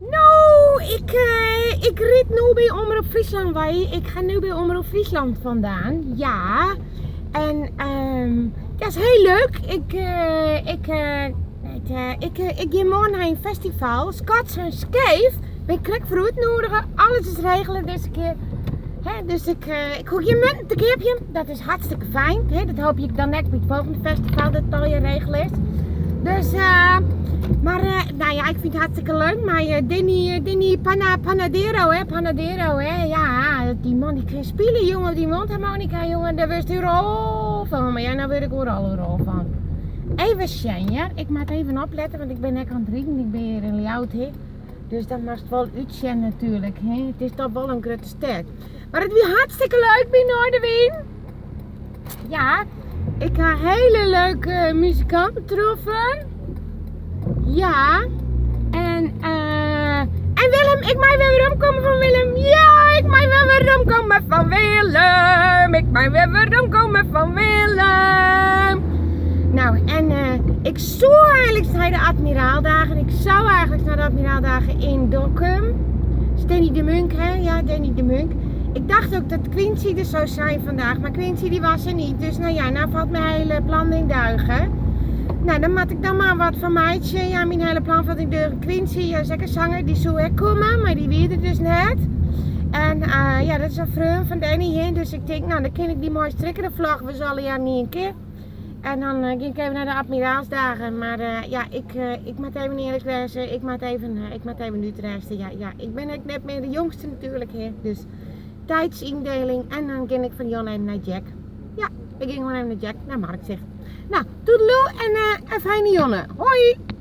Nou, ik rit nu bij Omrop Fryslan bij. Ik ga nu bij Omrop Fryslan vandaan. Ja. En dat is heel leuk. Ik ga morgen naar een festival. Scots en Skeef. Ben ik krek voor uitnodigen. Alles is regelen. Dus ik hoef je munt te geven. Dat is hartstikke fijn. Dat hoop ik dan net bij het volgende festival dat het al je regel is. Dus nou ja, ik vind het hartstikke leuk, maar Denny Panadero, ja, die man die kan spelen, jongen, die mondharmonica, jongen, daar wist u rol van, maar ja, nou weet ik overal een rol van. Even Shanja, ik moet even opletten, want ik ben net aan het drinken, ik ben hier in Ljout, dus dat mag wel uitzien natuurlijk, het is toch wel een grote stad. Maar het was hartstikke leuk bij Noarderwyn. Ja, ik heb hele leuke muzikanten getroffen. Ja, en Willem, ik mag weer omkomen van Willem. Ja, ik mag weer omkomen van Willem. Ik mag weer omkomen van Willem. Nou, en ik zou eigenlijk naar de Admiraaldagen. Ik zou eigenlijk naar de Admiraaldagen in Dokkum. Dus Danny de Munk, hè? Ja, Danny de Munk. Ik dacht ook dat Quincy er zou zijn vandaag, maar Quincy die was er niet. Dus nou ja, nou valt mijn hele plan in duigen. Nou, dan moet ik dan maar wat van meidje. Ja, mijn hele plan valt in duigen. Quincy, ja, zeker zanger, die zou er komen, maar die wierde dus net. En ja, dat is een vriend van Danny, hè. Dus ik denk, nou, dan kan ik die mooi strikken, de vlog, we zullen ja niet een keer. En dan ging ik even naar de Admiraalsdagen, maar ja, ik moet even eerlijk wezen, ik moet even nu terechten. Ja, ik ben ook net meer de jongste natuurlijk, hè. Dus tijdsindeling en dan ging ik van Jan even naar Jack. Ja, ik ging gewoon even naar Jack, naar Mark zegt. Nou, toedeloe en een fijne Jonne. Hoi!